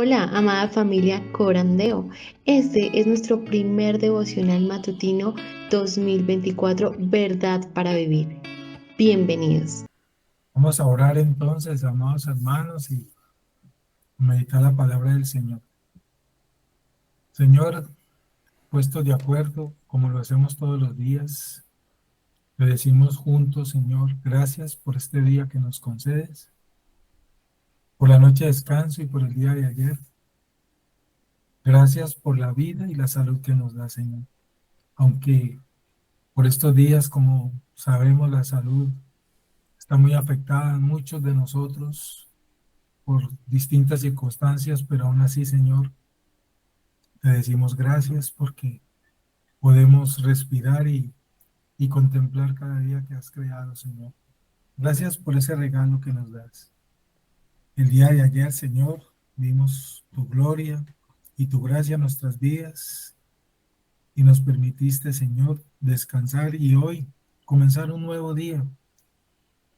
Hola, amada familia Corandeo. Este es nuestro primer devocional matutino 2024, Verdad para Vivir. Bienvenidos. Vamos a orar entonces, amados hermanos, y meditar la palabra del Señor. Señor, puestos de acuerdo, como lo hacemos todos los días, le decimos juntos, Señor, gracias por este día que nos concedes, por la noche de descanso y por el día de ayer. Gracias por la vida y la salud que nos da, Señor. Aunque por estos días, como sabemos, la salud está muy afectada en muchos de nosotros por distintas circunstancias, pero aún así, Señor, te decimos gracias porque podemos respirar y contemplar cada día que has creado, Señor. Gracias por ese regalo que nos das. El día de ayer, Señor, vimos tu gloria y tu gracia en nuestras vidas y nos permitiste, Señor, descansar y hoy comenzar un nuevo día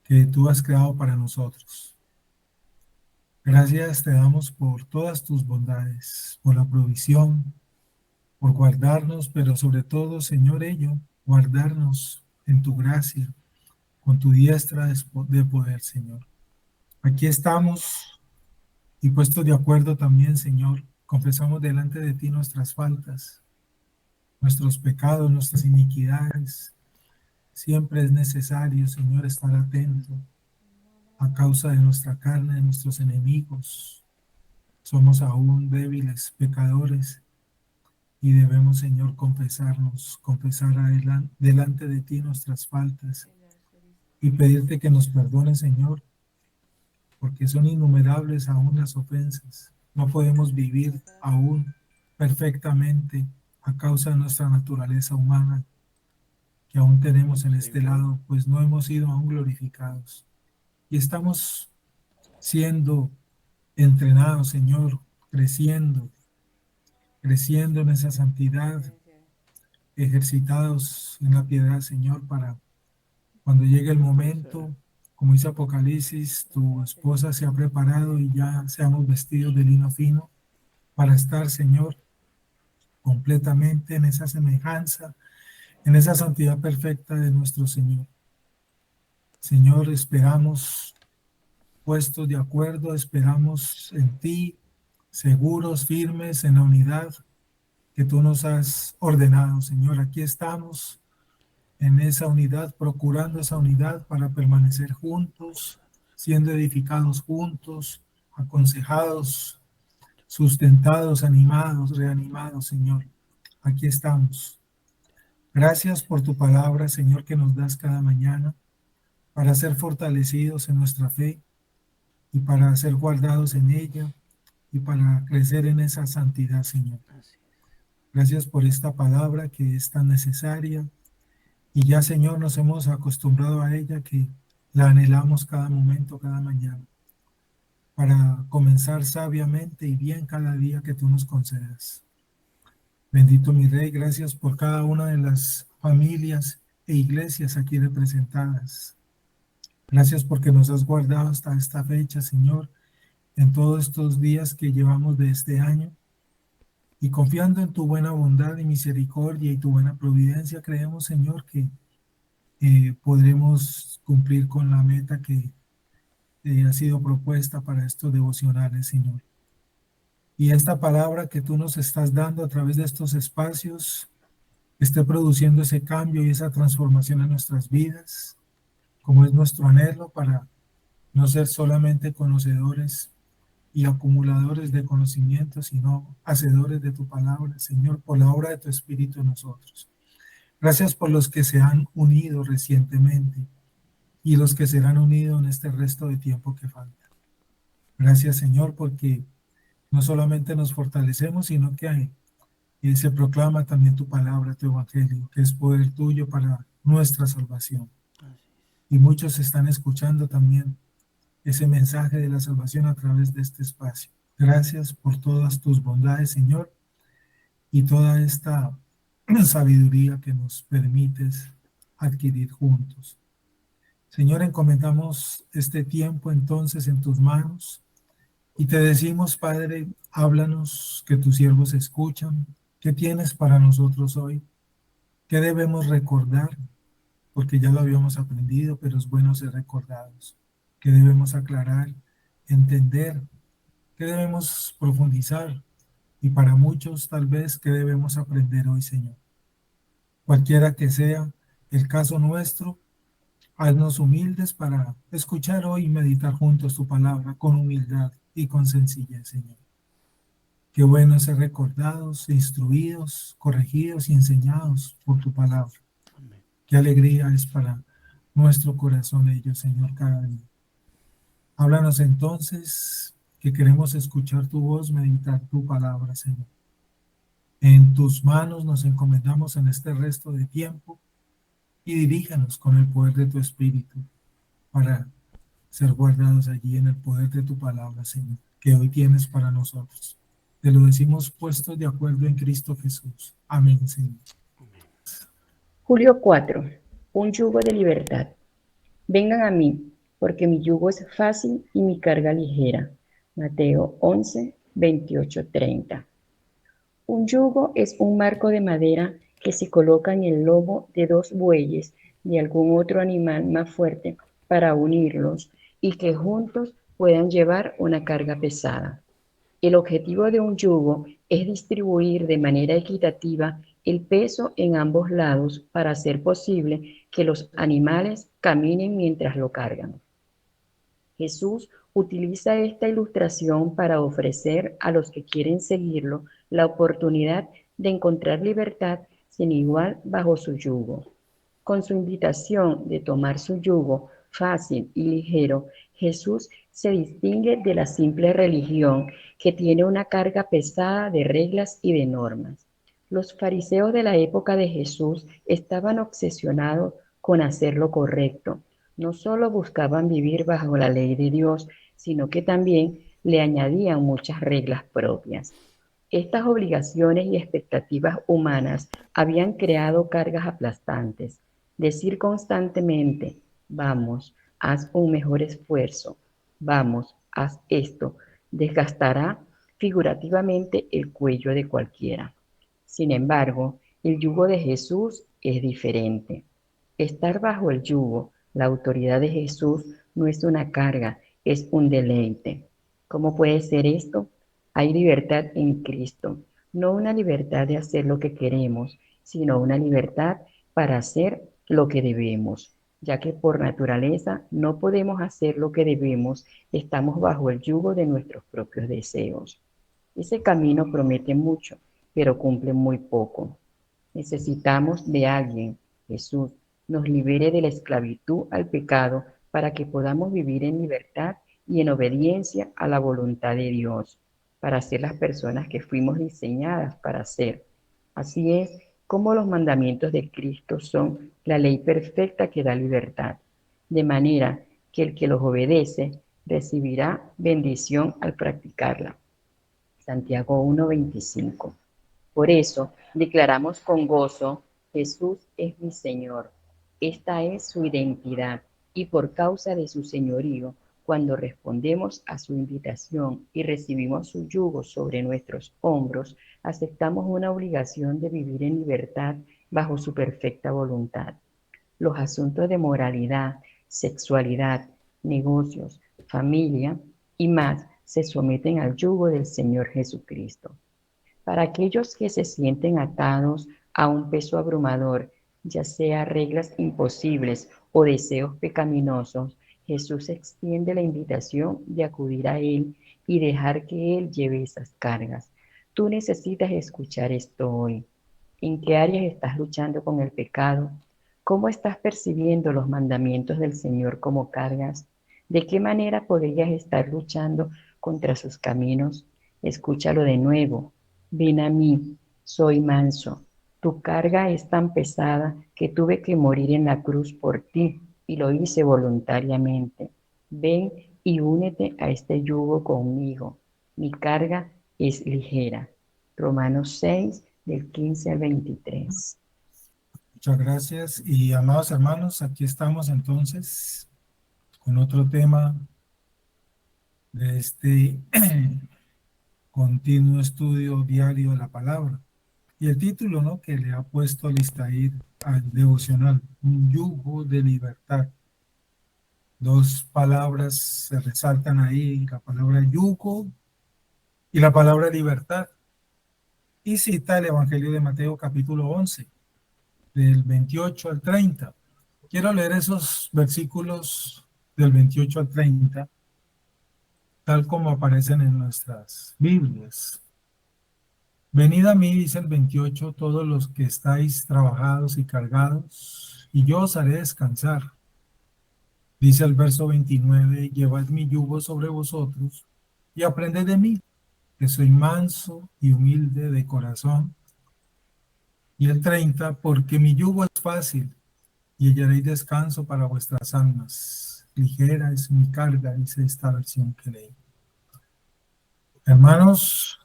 que tú has creado para nosotros. Gracias te damos por todas tus bondades, por la provisión, por guardarnos, pero sobre todo, Señor, guardarnos en tu gracia, con tu diestra de poder, Señor. Aquí estamos y puestos de acuerdo también, Señor, confesamos delante de ti nuestras faltas, nuestros pecados, nuestras iniquidades. Siempre es necesario, Señor, estar atento a causa de nuestra carne, de nuestros enemigos. Somos aún débiles, pecadores, y debemos, Señor, confesar delante de ti nuestras faltas y pedirte que nos perdones, Señor, porque son innumerables aún las ofensas. No podemos vivir aún perfectamente a causa de nuestra naturaleza humana que aún tenemos en este lado, pues no hemos sido aún glorificados. Y estamos siendo entrenados, Señor, creciendo, creciendo en esa santidad, ejercitados en la piedad, Señor, para cuando llegue el momento, como dice Apocalipsis, tu esposa se ha preparado y ya seamos vestidos de lino fino para estar, Señor, completamente en esa semejanza, en esa santidad perfecta de nuestro Señor. Señor, esperamos puestos de acuerdo, esperamos en ti, seguros, firmes en la unidad que tú nos has ordenado, Señor. Aquí estamos en esa unidad, procurando esa unidad para permanecer juntos, siendo edificados juntos, aconsejados, sustentados, animados, reanimados, Señor. Aquí estamos. Gracias por tu palabra, Señor, que nos das cada mañana para ser fortalecidos en nuestra fe y para ser guardados en ella y para crecer en esa santidad, Señor. Gracias por esta palabra que es tan necesaria y ya, Señor, nos hemos acostumbrado a ella que la anhelamos cada momento, cada mañana, para comenzar sabiamente y bien cada día que tú nos concedas. Bendito mi Rey, gracias por cada una de las familias e iglesias aquí representadas. Gracias porque nos has guardado hasta esta fecha, Señor, en todos estos días que llevamos de este año. Y confiando en tu buena bondad y misericordia y tu buena providencia, creemos, Señor, que podremos cumplir con la meta que ha sido propuesta para estos devocionales, Señor. Y esta palabra que tú nos estás dando a través de estos espacios esté produciendo ese cambio y esa transformación en nuestras vidas, como es nuestro anhelo para no ser solamente conocedores y acumuladores de conocimiento, sino hacedores de tu palabra, Señor, por la obra de tu Espíritu en nosotros. Gracias por los que se han unido recientemente y los que serán unidos en este resto de tiempo que falta. Gracias, Señor, porque no solamente nos fortalecemos, sino que se proclama también tu palabra, tu evangelio, que es poder tuyo para nuestra salvación. Y muchos están escuchando también ese mensaje de la salvación a través de este espacio. Gracias por todas tus bondades, Señor, y toda esta sabiduría que nos permites adquirir juntos. Señor, encomendamos este tiempo entonces en tus manos y te decimos, Padre, Háblanos, que tus siervos escuchan. ¿Qué tienes para nosotros hoy? ¿Qué debemos recordar? Porque ya lo habíamos aprendido, pero es bueno ser recordados. ¿Qué debemos aclarar, entender? ¿Qué debemos profundizar? Y para muchos, tal vez, ¿qué debemos aprender hoy, Señor? Cualquiera que sea el caso nuestro, haznos humildes para escuchar hoy y meditar juntos tu palabra con humildad y con sencillez, Señor. Qué bueno ser recordados, instruidos, corregidos y enseñados por tu palabra. Qué alegría es para nuestro corazón ello, Señor, cada día. Háblanos entonces, que queremos escuchar tu voz, meditar tu palabra, Señor. En tus manos nos encomendamos en este resto de tiempo y diríjanos con el poder de tu Espíritu para ser guardados allí en el poder de tu palabra, Señor, que hoy tienes para nosotros. Te lo decimos puestos de acuerdo en Cristo Jesús. Amén, Señor. Julio 4. Un yugo de libertad. Vengan a mí, porque mi yugo es fácil y mi carga ligera. Mateo 11, 28, 30. Un yugo es un marco de madera que se coloca en el lomo de dos bueyes de algún otro animal más fuerte para unirlos y que juntos puedan llevar una carga pesada. El objetivo de un yugo es distribuir de manera equitativa el peso en ambos lados para hacer posible que los animales caminen mientras lo cargan. Jesús utiliza esta ilustración para ofrecer a los que quieren seguirlo la oportunidad de encontrar libertad sin igual bajo su yugo. Con su invitación de tomar su yugo fácil y ligero, Jesús se distingue de la simple religión que tiene una carga pesada de reglas y de normas. Los fariseos de la época de Jesús estaban obsesionados con hacer lo correcto. No solo buscaban vivir bajo la ley de Dios, sino que también le añadían muchas reglas propias. Estas obligaciones y expectativas humanas habían creado cargas aplastantes. Decir constantemente, vamos, haz un mejor esfuerzo, vamos, haz esto, desgastará figurativamente el cuello de cualquiera. Sin embargo, el yugo de Jesús es diferente. Estar bajo el yugo, la autoridad de Jesús, no es una carga, es un deleite. ¿Cómo puede ser esto? Hay libertad en Cristo, no una libertad de hacer lo que queremos, sino una libertad para hacer lo que debemos, ya que por naturaleza no podemos hacer lo que debemos, estamos bajo el yugo de nuestros propios deseos. Ese camino promete mucho, pero cumple muy poco. Necesitamos de alguien, Jesús, nos libere de la esclavitud al pecado para que podamos vivir en libertad y en obediencia a la voluntad de Dios, para ser las personas que fuimos diseñadas para ser. Así es como los mandamientos de Cristo son la ley perfecta que da libertad, de manera que el que los obedece recibirá bendición al practicarla. Santiago 1:25. Por eso declaramos con gozo, Jesús es mi Señor. Esta es su identidad y por causa de su señorío, cuando respondemos a su invitación y recibimos su yugo sobre nuestros hombros, aceptamos una obligación de vivir en libertad bajo su perfecta voluntad. Los asuntos de moralidad, sexualidad, negocios, familia y más se someten al yugo del Señor Jesucristo. Para aquellos que se sienten atados a un peso abrumador, ya sea reglas imposibles o deseos pecaminosos, Jesús extiende la invitación de acudir a Él y dejar que Él lleve esas cargas. Tú necesitas escuchar esto hoy. ¿En qué áreas estás luchando con el pecado? ¿Cómo estás percibiendo los mandamientos del Señor como cargas? ¿De qué manera podrías estar luchando contra sus caminos? Escúchalo de nuevo. Ven a mí, soy manso. Tu carga es tan pesada que tuve que morir en la cruz por ti y lo hice voluntariamente. Ven y únete a este yugo conmigo. Mi carga es ligera. Romanos 6, del 15 al 23. Muchas gracias. Y amados hermanos, aquí estamos entonces con otro tema de este continuo estudio diario de la palabra. Y el título, ¿no?, que le ha puesto Alistair al devocional, un yugo de libertad. Dos palabras se resaltan ahí, la palabra yugo y la palabra libertad. Y cita el Evangelio de Mateo capítulo 11, del 28 al 30. Quiero leer esos versículos del 28 al 30, tal como aparecen en nuestras Biblias. Venid a mí, dice el 28, todos los que estáis trabajados y cargados, y yo os haré descansar. Dice el verso 29, llevad mi yugo sobre vosotros y aprended de mí, que soy manso y humilde de corazón. Y el 30, porque mi yugo es fácil y hallaréis descanso para vuestras almas. Ligera es mi carga, dice esta versión que leí. Hermanos,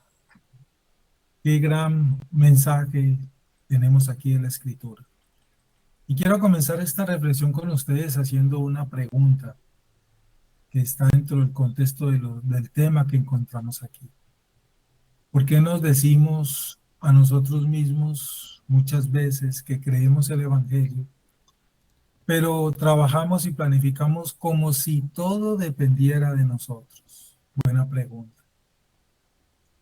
qué gran mensaje tenemos aquí en la Escritura. Y quiero comenzar esta reflexión con ustedes haciendo una pregunta que está dentro del contexto del tema que encontramos aquí. ¿Por qué nos decimos a nosotros mismos muchas veces que creemos el Evangelio, pero trabajamos y planificamos como si todo dependiera de nosotros? Buena pregunta.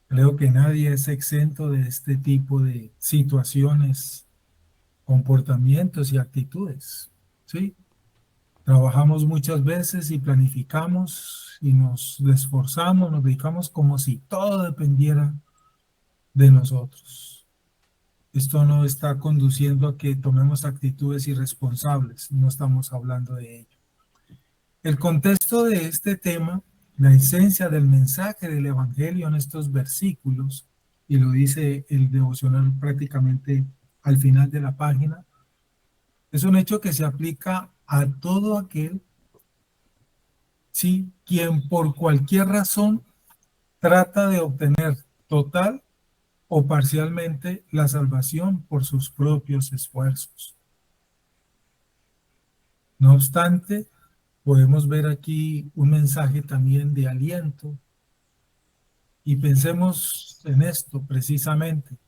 Creo que nadie es exento de este tipo de situaciones, comportamientos y actitudes, ¿sí? Trabajamos muchas veces y planificamos y nos esforzamos, nos dedicamos como si todo dependiera de nosotros. Esto no está conduciendo a que tomemos actitudes irresponsables, no estamos hablando de ello. El contexto de este tema, la esencia del mensaje del Evangelio en estos versículos, y lo dice el devocional prácticamente al final de la página, es un hecho que se aplica a todo aquel, sí, quien por cualquier razón trata de obtener total o parcialmente la salvación por sus propios esfuerzos. No obstante, podemos ver aquí un mensaje también de aliento y pensemos en esto precisamente.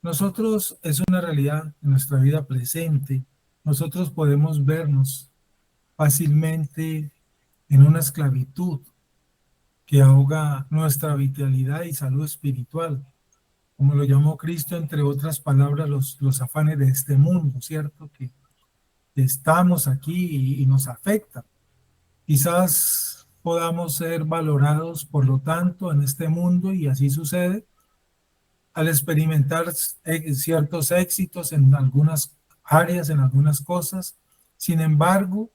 Nosotros, es una realidad en nuestra vida presente, nosotros podemos vernos fácilmente en una esclavitud que ahoga nuestra vitalidad y salud espiritual, como lo llamó Cristo, entre otras palabras, los afanes de este mundo, ¿cierto? Que estamos aquí y nos afecta. Quizás podamos ser valorados, por lo tanto, en este mundo, y así sucede, al experimentar ciertos éxitos en algunas áreas, en algunas cosas. Sin embargo,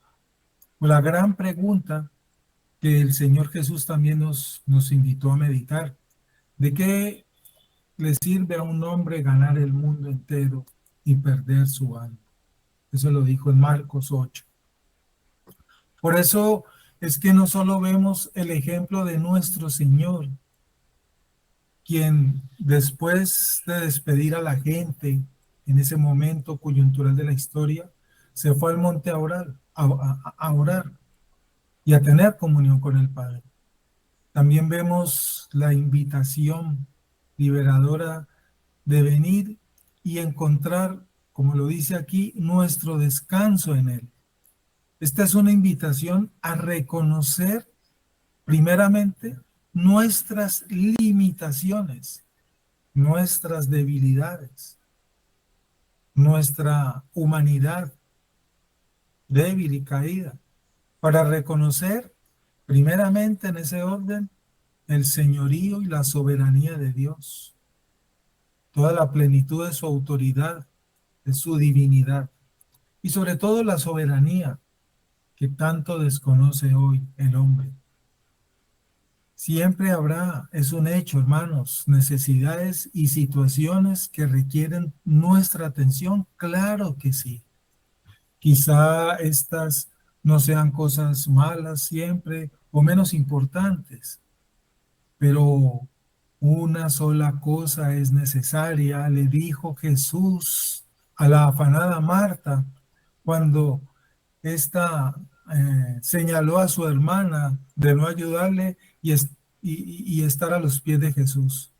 la gran pregunta que el Señor Jesús también nos invitó a meditar: ¿de qué le sirve a un hombre ganar el mundo entero y perder su alma? Eso lo dijo en Marcos 8. Por eso es que no solo vemos el ejemplo de nuestro Señor, quien después de despedir a la gente en ese momento coyuntural de la historia, se fue al monte a orar, a orar y a tener comunión con el Padre. También vemos la invitación liberadora de venir y encontrar, como lo dice aquí, nuestro descanso en Él. Esta es una invitación a reconocer primeramente nuestras limitaciones, nuestras debilidades, nuestra humanidad débil y caída, para reconocer primeramente en ese orden el señorío y la soberanía de Dios, toda la plenitud de su autoridad, de su divinidad, y sobre todo la soberanía que tanto desconoce hoy el hombre. Siempre habrá, es un hecho, hermanos, necesidades y situaciones que requieren nuestra atención, claro que sí. Quizá estas no sean cosas malas siempre o menos importantes, pero una sola cosa es necesaria, le dijo Jesús a la afanada Marta cuando ésta señaló a su hermana de no ayudarle y y estar a los pies de Jesús.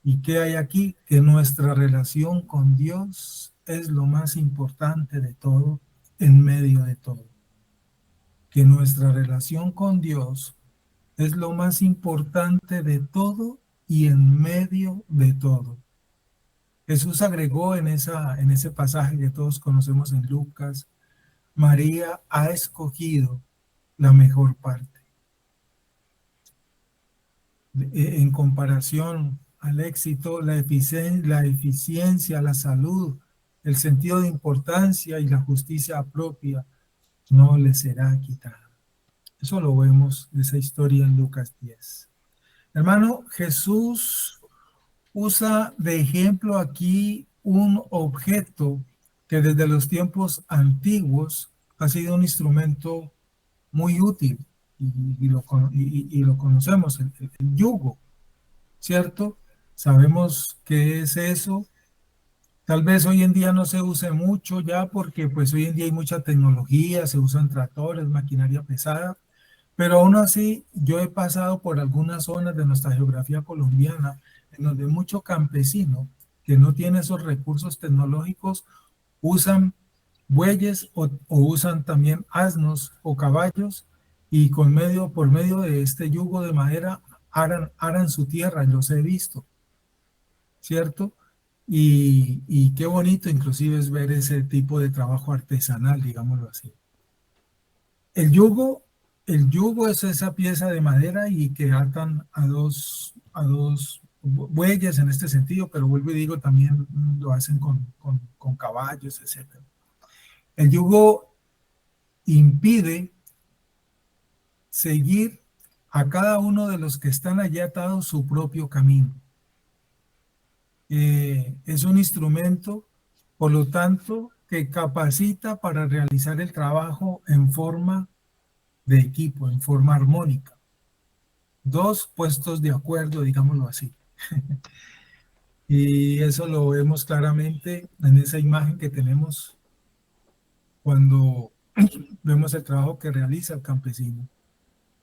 ¿Y qué hay aquí? Que nuestra relación con Dios es lo más importante de todo, en medio de todo. Que nuestra relación con Dios es lo más importante de todo y en medio de todo. Jesús agregó en ese pasaje que todos conocemos en Lucas: María ha escogido la mejor parte. En comparación al éxito, la eficiencia, la salud, el sentido de importancia y la justicia propia no le será quitada. Eso lo vemos de esa historia en Lucas 10. Hermano, Jesús usa de ejemplo aquí un objeto que desde los tiempos antiguos ha sido un instrumento muy útil y lo conocemos, el yugo, ¿cierto? Sabemos qué es eso. Tal vez hoy en día no se use mucho ya porque pues hoy en día hay mucha tecnología, se usan tractores, maquinaria pesada, pero aún así yo he pasado por algunas zonas de nuestra geografía colombiana en donde mucho campesino que no tiene esos recursos tecnológicos usan bueyes o usan también asnos o caballos y por medio de este yugo de madera aran su tierra, los he visto, ¿cierto? Y qué bonito inclusive es ver ese tipo de trabajo artesanal, digámoslo así. El yugo, el yugo es esa pieza de madera y que atan a dos bueyes en este sentido, pero vuelvo y digo, también lo hacen con caballos, etc. El yugo impide seguir a cada uno de los que están allí atados su propio camino. Es un instrumento, por lo tanto, que capacita para realizar el trabajo en forma de equipo, en forma armónica. Dos puestos de acuerdo, digámoslo así. Y eso lo vemos claramente en esa imagen que tenemos cuando vemos el trabajo que realiza el campesino.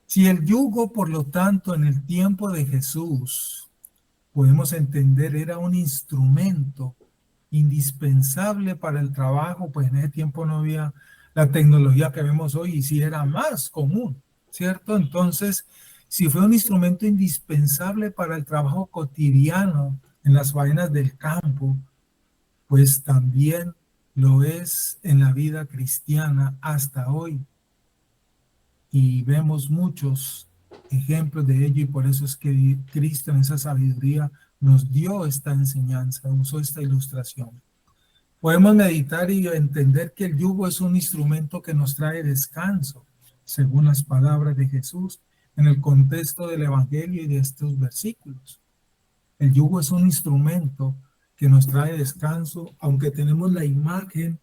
Si el yugo, por lo tanto, en el tiempo de Jesús, podemos entender, era un instrumento indispensable para el trabajo, pues en ese tiempo no había la tecnología que vemos hoy y sí era más común, ¿cierto? Entonces, si fue un instrumento indispensable para el trabajo cotidiano en las faenas del campo, pues también lo es en la vida cristiana hasta hoy. Y vemos muchos ejemplos de ello y por eso es que Cristo en esa sabiduría nos dio esta enseñanza, usó esta ilustración. Podemos meditar y entender que el yugo es un instrumento que nos trae descanso, según las palabras de Jesús en el contexto del Evangelio y de estos versículos. El yugo es un instrumento que nos trae descanso, aunque tenemos la imagen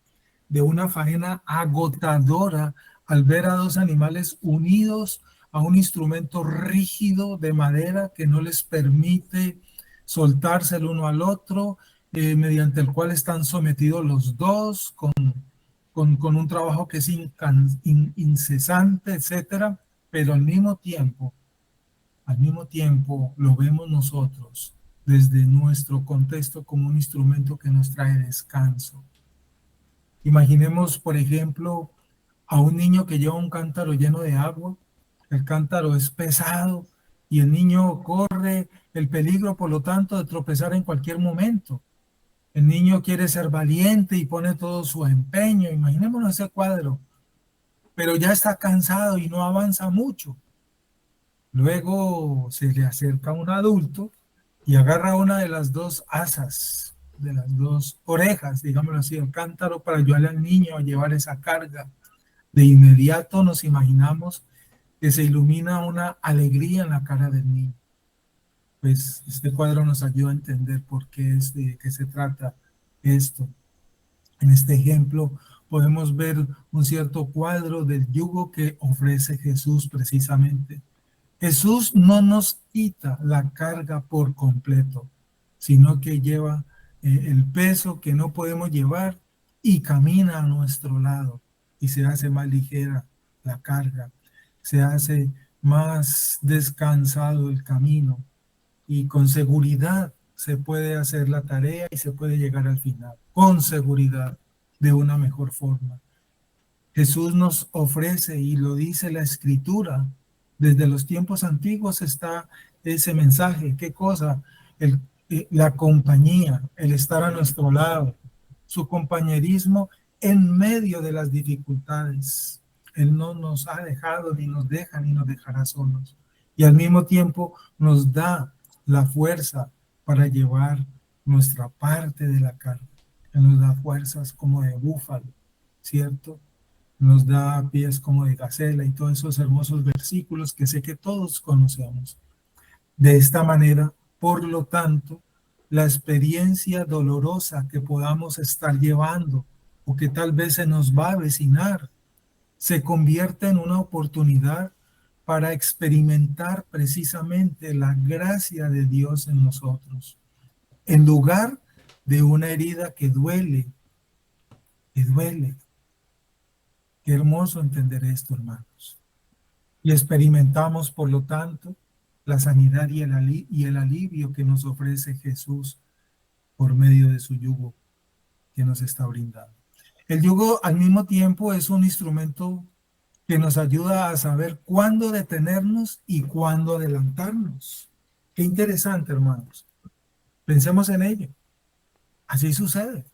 de una faena agotadora al ver a dos animales unidos a un instrumento rígido de madera que no les permite soltarse el uno al otro, mediante el cual están sometidos los dos con un trabajo que es incesante, etcétera, pero al mismo tiempo lo vemos nosotros desde nuestro contexto como un instrumento que nos trae descanso. Imaginemos, por ejemplo, a un niño que lleva un cántaro lleno de agua. El cántaro es pesado y el niño corre el peligro, por lo tanto, de tropezar en cualquier momento. El niño quiere ser valiente y pone todo su empeño. Imaginémonos ese cuadro, pero ya está cansado y no avanza mucho. Luego se le acerca un adulto y agarra una de las dos asas, de las dos orejas, digámoslo así, el cántaro, para ayudarle al niño a llevar esa carga. De inmediato nos imaginamos que se ilumina una alegría en la cara del niño. Pues este cuadro nos ayuda a entender por qué es de qué se trata esto. En este ejemplo podemos ver un cierto cuadro del yugo que ofrece Jesús precisamente. Jesús no nos quita la carga por completo, sino que lleva el peso que no podemos llevar y camina a nuestro lado y se hace más ligera la carga, se hace más descansado el camino y con seguridad se puede hacer la tarea y se puede llegar al final, con seguridad, de una mejor forma. Jesús nos ofrece, y lo dice la Escritura, desde los tiempos antiguos está ese mensaje. ¿Qué cosa? La compañía, el estar a nuestro lado, su compañerismo en medio de las dificultades. Él no nos ha dejado, ni nos deja, ni nos dejará solos. Y al mismo tiempo nos da la fuerza para llevar nuestra parte de la carga. Él nos da fuerzas como de búfalo, ¿cierto? Nos da pies como de gacela y todos esos hermosos versículos que sé que todos conocemos. De esta manera, por lo tanto, la experiencia dolorosa que podamos estar llevando o que tal vez se nos va a avecinar, se convierte en una oportunidad para experimentar precisamente la gracia de Dios en nosotros, en lugar de una herida que duele, que duele. Qué hermoso entender esto, hermanos. Y experimentamos, por lo tanto, la sanidad y el alivio que nos ofrece Jesús por medio de su yugo que nos está brindando. El yugo al mismo tiempo es un instrumento que nos ayuda a saber cuándo detenernos y cuándo adelantarnos. Qué interesante, hermanos. Pensemos en ello. Así sucede.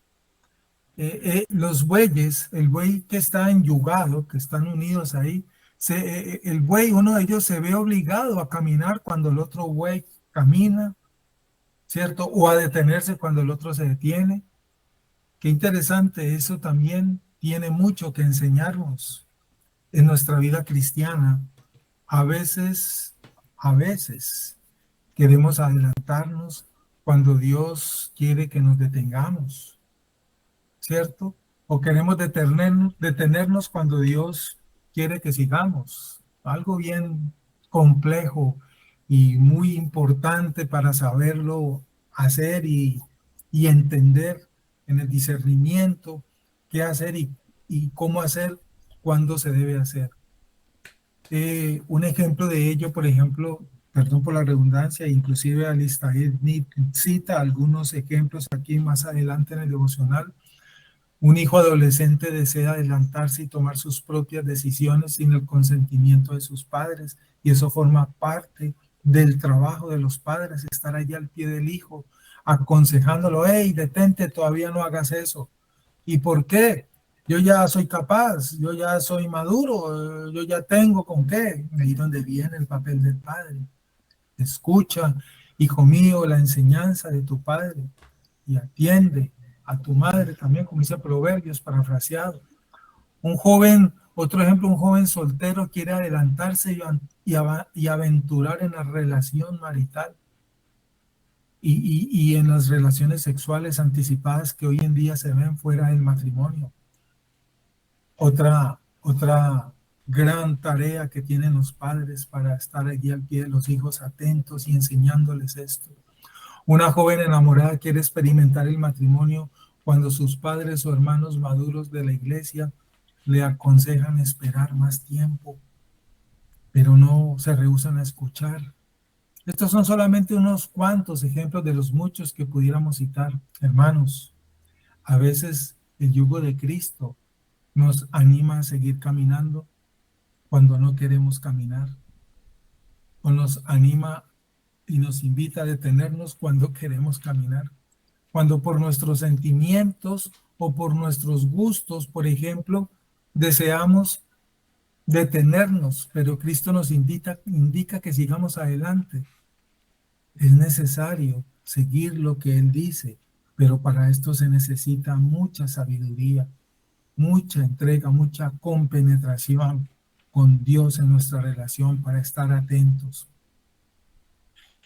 Los bueyes, el buey que está enyugado, que están unidos ahí, el buey, uno de ellos se ve obligado a caminar cuando el otro buey camina, ¿cierto? O a detenerse cuando el otro se detiene. Qué interesante, eso también tiene mucho que enseñarnos en nuestra vida cristiana. A veces queremos adelantarnos cuando Dios quiere que nos detengamos, ¿cierto? O queremos detenernos cuando Dios quiere que sigamos. Algo bien complejo y muy importante para saberlo hacer y entender en el discernimiento qué hacer y cómo hacer, cuándo se debe hacer. Un ejemplo de ello, por ejemplo, perdón por la redundancia, inclusive Alistair cita algunos ejemplos aquí más adelante en el devocional. Un hijo adolescente desea adelantarse y tomar sus propias decisiones sin el consentimiento de sus padres, y eso forma parte del trabajo de los padres, estar allí al pie del hijo, aconsejándolo: hey, detente, todavía no hagas eso. ¿Y por qué? Yo ya soy capaz, yo ya soy maduro, yo ya tengo con qué. Ahí donde viene el papel del padre. Escucha, hijo mío, la enseñanza de tu padre y atiende a tu madre también, como dice Proverbios, parafraseado. Otro ejemplo, un joven soltero quiere adelantarse y aventurar en la relación marital y en las relaciones sexuales anticipadas que hoy en día se ven fuera del matrimonio. Otra gran tarea que tienen los padres para estar allí al pie de los hijos, atentos y enseñándoles esto. Una joven enamorada quiere experimentar el matrimonio cuando sus padres o hermanos maduros de la iglesia le aconsejan esperar más tiempo, pero no se rehúsan a escuchar. Estos son solamente unos cuantos ejemplos de los muchos que pudiéramos citar. Hermanos, a veces el yugo de Cristo nos anima a seguir caminando cuando no queremos caminar, o nos anima y nos invita a detenernos cuando queremos caminar, cuando por nuestros sentimientos o por nuestros gustos, por ejemplo, deseamos detenernos, pero Cristo nos indica que sigamos adelante. Es necesario seguir lo que Él dice, pero para esto se necesita mucha sabiduría, mucha entrega, mucha compenetración con Dios en nuestra relación para estar atentos.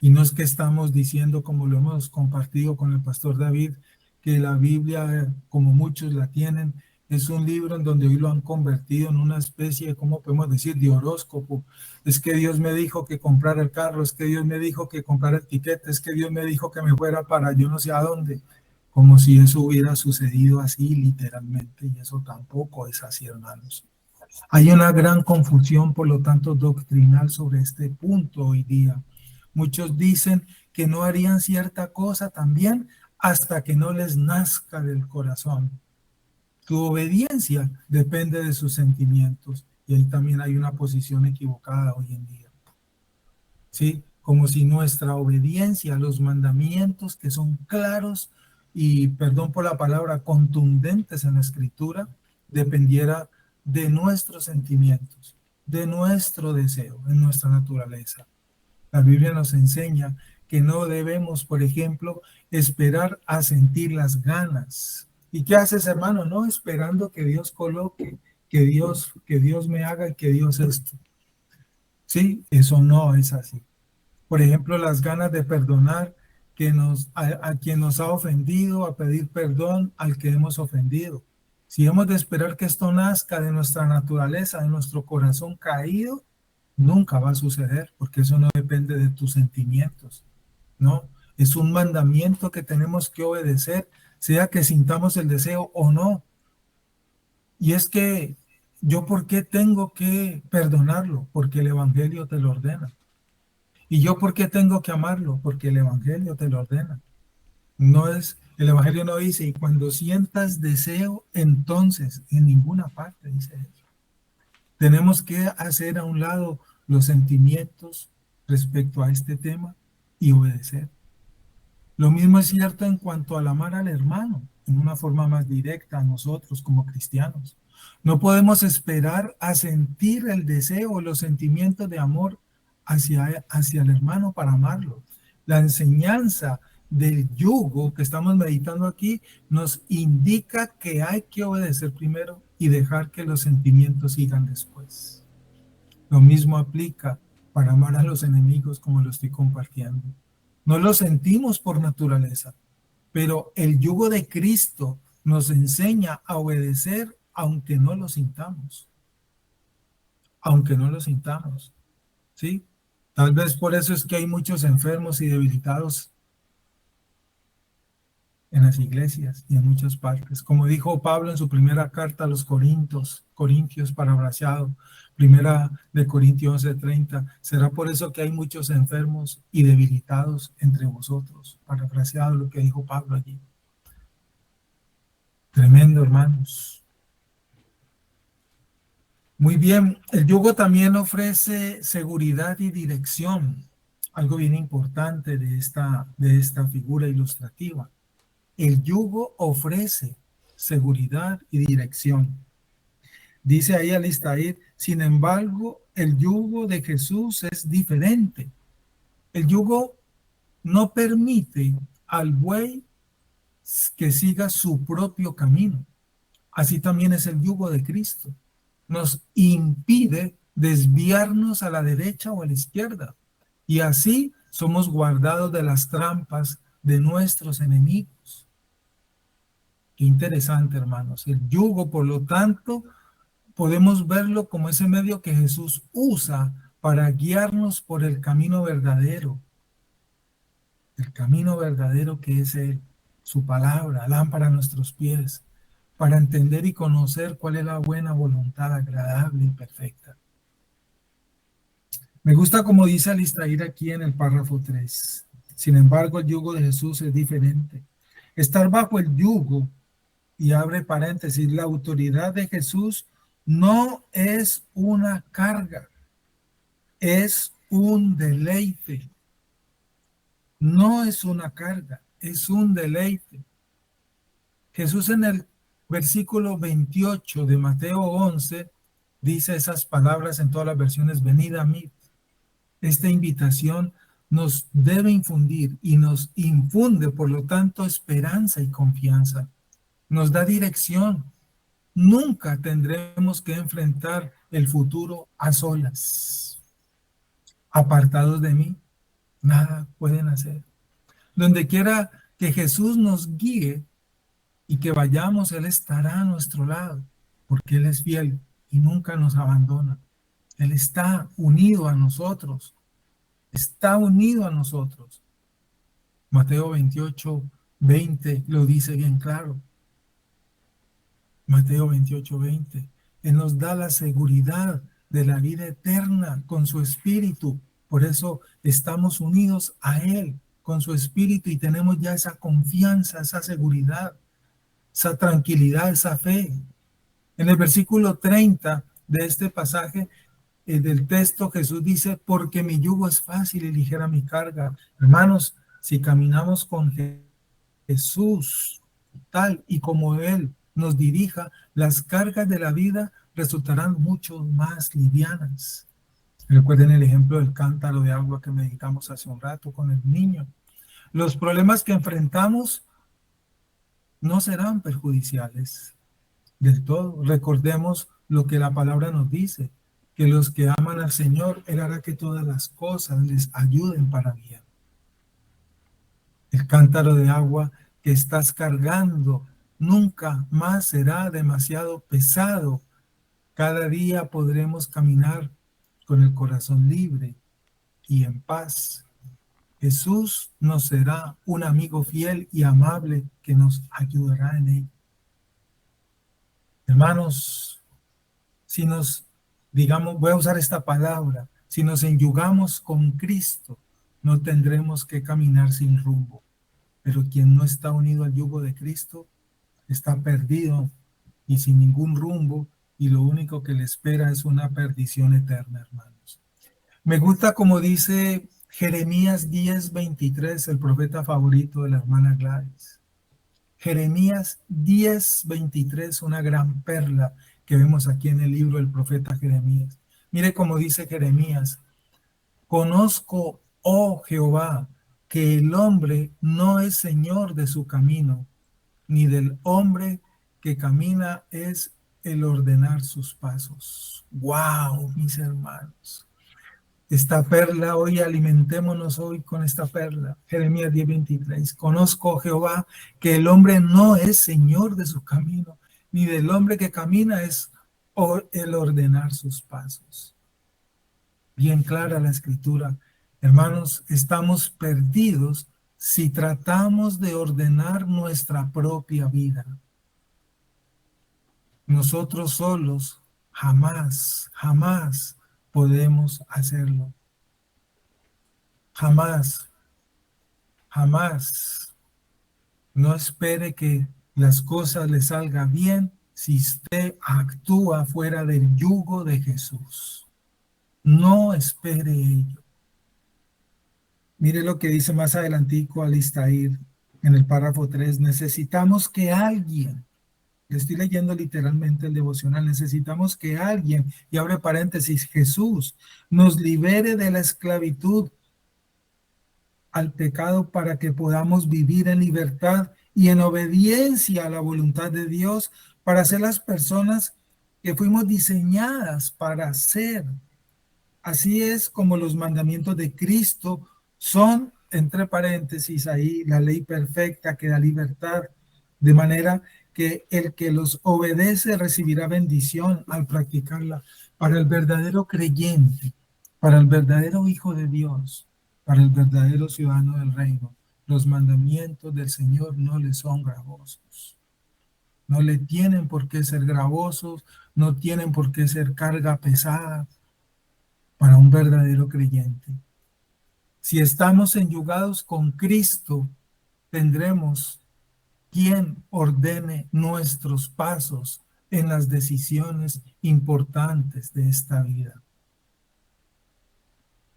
Y no es que estamos diciendo, como lo hemos compartido con el pastor David, que la Biblia, como muchos la tienen, es un libro en donde hoy lo han convertido en una especie, ¿cómo podemos decir?, de horóscopo. Es que Dios me dijo que comprara el carro, es que Dios me dijo que comprara el tiquete, es que Dios me dijo que me fuera para yo no sé a dónde. Como si eso hubiera sucedido así literalmente, y eso tampoco es así, hermanos. Hay una gran confusión, por lo tanto, doctrinal sobre este punto hoy día. Muchos dicen que no harían cierta cosa también hasta que no les nazca del corazón. Tu obediencia depende de sus sentimientos, y ahí también hay una posición equivocada hoy en día. ¿Sí? Como si nuestra obediencia a los mandamientos que son claros y, perdón por la palabra, contundentes en la Escritura, dependiera de nuestros sentimientos, de nuestro deseo, en nuestra naturaleza. La Biblia nos enseña que no debemos, por ejemplo, esperar a sentir las ganas. ¿Y qué haces, hermano? No esperando que Dios coloque, que Dios me haga y que Dios esto. Sí, eso no es así. Por ejemplo, las ganas de perdonar a quien nos ha ofendido, a pedir perdón al que hemos ofendido. Si hemos de esperar que esto nazca de nuestra naturaleza, de nuestro corazón caído, nunca va a suceder, porque eso no depende de tus sentimientos, ¿no? Es un mandamiento que tenemos que obedecer, sea que sintamos el deseo o no. Y es que yo, ¿por qué tengo que perdonarlo? Porque el Evangelio te lo ordena. ¿Y yo por qué tengo que amarlo? Porque el Evangelio te lo ordena. No es, el Evangelio no dice, y cuando sientas deseo, entonces, en ninguna parte dice eso. Tenemos que hacer a un lado los sentimientos respecto a este tema y obedecer. Lo mismo es cierto en cuanto al amar al hermano, en una forma más directa a nosotros como cristianos. No podemos esperar a sentir el deseo o los sentimientos de amor hacia el hermano para amarlo. La enseñanza del yugo que estamos meditando aquí nos indica que hay que obedecer primero y dejar que los sentimientos sigan después. Lo mismo aplica para amar a los enemigos, como lo estoy compartiendo. No lo sentimos por naturaleza, pero el yugo de Cristo nos enseña a obedecer aunque no lo sintamos. Aunque no lo sintamos, ¿sí? Tal vez por eso es que hay muchos enfermos y debilitados en las iglesias y en muchas partes. Como dijo Pablo en su primera carta a los Corintios parafraseado, primera de Corintios 11:30, será por eso que hay muchos enfermos y debilitados entre vosotros, parafraseado lo que dijo Pablo allí. Tremendo, hermanos. Muy bien, el yugo también ofrece seguridad y dirección, algo bien importante de esta figura ilustrativa. El yugo ofrece seguridad y dirección. Dice ahí Alistair, sin embargo, el yugo de Jesús es diferente. El yugo no permite al buey que siga su propio camino. Así también es el yugo de Cristo. Nos impide desviarnos a la derecha o a la izquierda. Y así somos guardados de las trampas de nuestros enemigos. Qué interesante, hermanos. El yugo, por lo tanto, podemos verlo como ese medio que Jesús usa para guiarnos por el camino verdadero. El camino verdadero que es Él, su palabra, lámpara a nuestros pies, para entender y conocer cuál es la buena voluntad agradable y perfecta. Me gusta como dice Alistair aquí en el párrafo 3. Sin embargo, el yugo de Jesús es diferente. Estar bajo el yugo, y abre paréntesis, la autoridad de Jesús no es una carga, es un deleite. No es una carga, es un deleite. Jesús en el versículo 28 de Mateo 11 dice esas palabras en todas las versiones: venid a mí. Esta invitación nos debe infundir y nos infunde, por lo tanto, esperanza y confianza. Nos da dirección. Nunca tendremos que enfrentar el futuro a solas. Apartados de mí, nada pueden hacer. Donde quiera que Jesús nos guíe y que vayamos, Él estará a nuestro lado, porque Él es fiel y nunca nos abandona. Él está unido a nosotros. Está unido a nosotros. Mateo 28:20 lo dice bien claro. Mateo 28:20. Él nos da la seguridad de la vida eterna con su Espíritu. Por eso estamos unidos a Él con su Espíritu y tenemos ya esa confianza, esa seguridad, esa tranquilidad, esa fe. En el versículo 30 de este pasaje del texto, Jesús dice, porque mi yugo es fácil y ligera mi carga. Hermanos, si caminamos con Jesús tal y como Él nos dirija, las cargas de la vida resultarán mucho más livianas. Recuerden el ejemplo del cántaro de agua que meditamos hace un rato con el niño. Los problemas que enfrentamos no serán perjudiciales del todo. Recordemos lo que la palabra nos dice, que los que aman al Señor, Él hará que todas las cosas les ayuden para bien. El cántaro de agua que estás cargando nunca más será demasiado pesado. Cada día podremos caminar con el corazón libre y en paz. Jesús nos será un amigo fiel y amable que nos ayudará en ello. Hermanos, si nos, digamos, voy a usar esta palabra, si nos enyugamos con Cristo, no tendremos que caminar sin rumbo. Pero quien no está unido al yugo de Cristo está perdido y sin ningún rumbo, y lo único que le espera es una perdición eterna, hermanos. Me gusta como dice Jeremías 10:23, el profeta favorito de la hermana Gladys. Jeremías 10:23, una gran perla que vemos aquí en el libro del profeta Jeremías. Mire cómo dice Jeremías: conozco, oh Jehová, que el hombre no es señor de su camino, ni del hombre que camina es el ordenar sus pasos. ¡Wow, mis hermanos! Esta perla, hoy alimentémonos hoy con esta perla. Jeremías 10:23. Conozco, oh Jehová, que el hombre no es señor de su camino, ni del hombre que camina es el ordenar sus pasos. Bien clara la escritura. Hermanos, estamos perdidos si tratamos de ordenar nuestra propia vida. Nosotros solos jamás podemos hacerlo. Jamás. No espere que las cosas le salgan bien si usted actúa fuera del yugo de Jesús. No espere ello. Mire lo que dice más adelantico Alistair en el párrafo 3. Necesitamos que alguien, le estoy leyendo literalmente el devocional, necesitamos que alguien, y abre paréntesis, Jesús, nos libere de la esclavitud al pecado para que podamos vivir en libertad y en obediencia a la voluntad de Dios para ser las personas que fuimos diseñadas para ser. Así es como los mandamientos de Cristo son, entre paréntesis ahí, la ley perfecta que da libertad, de manera que el que los obedece recibirá bendición al practicarla. Para el verdadero creyente, para el verdadero hijo de Dios, para el verdadero ciudadano del reino, los mandamientos del Señor no le son gravosos. No le tienen por qué ser gravosos, no tienen por qué ser carga pesada para un verdadero creyente. Si estamos enyugados con Cristo, tendremos quien ordene nuestros pasos en las decisiones importantes de esta vida.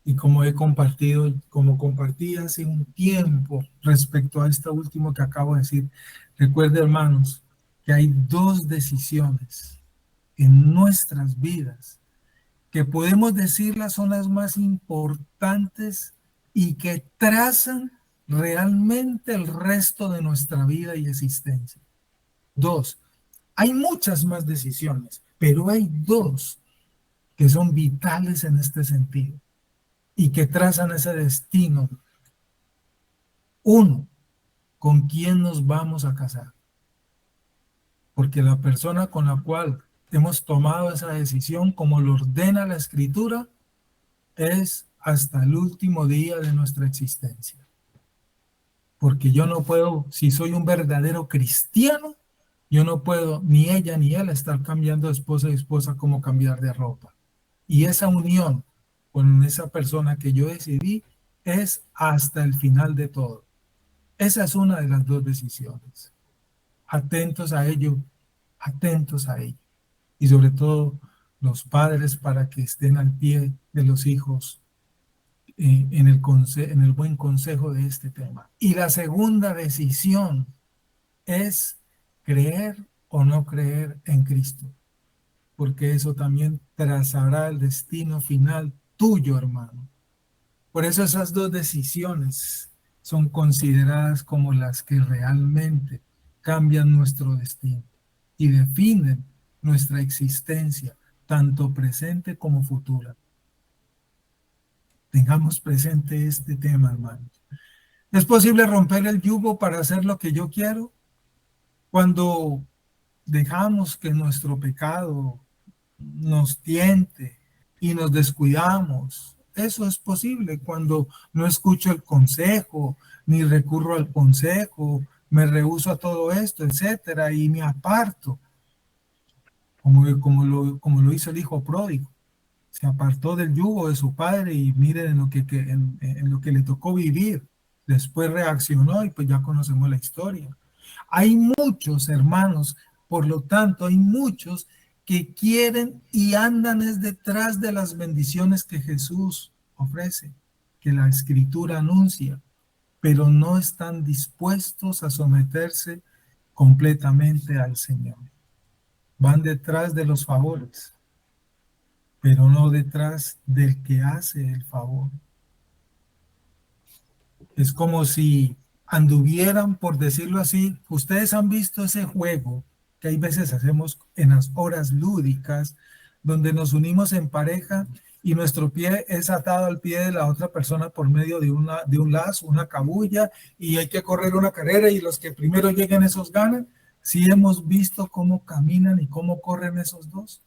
Y como he compartido, como compartí hace un tiempo respecto a esto último que acabo de decir, recuerde, hermanos, que hay dos decisiones en nuestras vidas que podemos decirlas son las más importantes y que trazan realmente el resto de nuestra vida y existencia. Dos, hay muchas más decisiones, pero hay dos que son vitales en este sentido y que trazan ese destino. Uno, ¿con quién nos vamos a casar? Porque la persona con la cual hemos tomado esa decisión, como lo ordena la Escritura, es hasta el último día de nuestra existencia. Porque yo no puedo, si soy un verdadero cristiano, Yo no puedo, ni ella ni él, estar cambiando de esposa y esposa como cambiar de ropa. Y esa unión con esa persona que yo decidí es hasta el final de todo. Esa es una de las dos decisiones. Atentos a ello, atentos a ello. Y sobre todo los padres para que estén al pie de los hijos en el buen consejo de este tema. Y la segunda decisión es creer o no creer en Cristo, porque eso también trazará el destino final tuyo, hermano. Por eso esas dos decisiones son consideradas como las que realmente cambian nuestro destino y definen nuestra existencia, tanto presente como futura. Tengamos presente este tema, hermanos. ¿Es posible romper el yugo para hacer lo que yo quiero? Cuando dejamos que nuestro pecado nos tiente y nos descuidamos, eso es posible. Cuando no escucho el consejo, ni recurro al consejo, me rehúso a todo esto, etcétera, y me aparto, como lo hizo el hijo pródigo. Se apartó del yugo de su padre y miren en lo que le tocó vivir. Después reaccionó y pues ya conocemos la historia. Hay muchos hermanos, por lo tanto, hay muchos que quieren y andan es detrás de las bendiciones que Jesús ofrece, que la Escritura anuncia, pero no están dispuestos a someterse completamente al Señor. Van detrás de los favores, pero no detrás del que hace el favor. Es como si anduvieran, por decirlo así. Ustedes han visto ese juego que hay veces hacemos en las horas lúdicas, donde nos unimos en pareja y nuestro pie es atado al pie de la otra persona por medio de un lazo, una cabulla, y hay que correr una carrera y los que primero lleguen esos ganan. Sí hemos visto cómo caminan y cómo corren esos dos,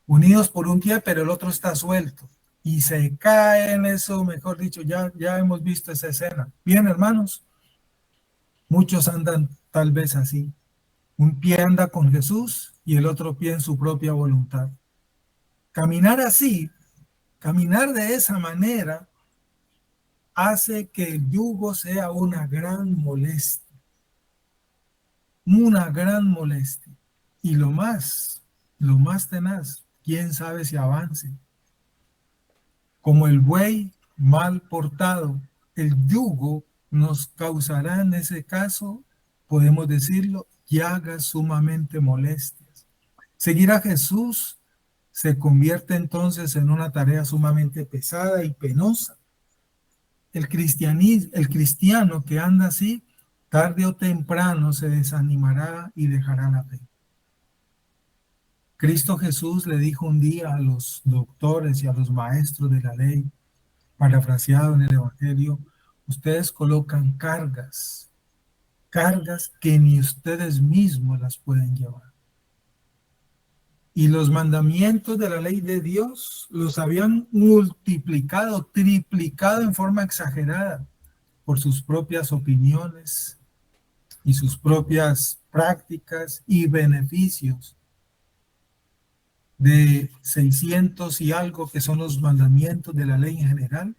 unidos por un pie, pero el otro está suelto. Y se cae en eso, mejor dicho, ya hemos visto esa escena. Bien, hermanos, muchos andan tal vez así. Un pie anda con Jesús y el otro pie en su propia voluntad. Caminar así, caminar de esa manera, hace que el yugo sea una gran molestia. Una gran molestia. Y lo más tenaz, quién sabe si avance. Como el buey mal portado, el yugo nos causará en ese caso, podemos decirlo, llagas sumamente molestias. Seguir a Jesús se convierte entonces en una tarea sumamente pesada y penosa. El cristiano que anda así, tarde o temprano se desanimará y dejará la fe. Cristo Jesús le dijo un día a los doctores y a los maestros de la ley, parafraseado en el Evangelio, ustedes colocan cargas que ni ustedes mismos las pueden llevar. Y los mandamientos de la ley de Dios los habían multiplicado, triplicado en forma exagerada por sus propias opiniones y sus propias prácticas y beneficios. De 600 y algo que son los mandamientos de la ley en general,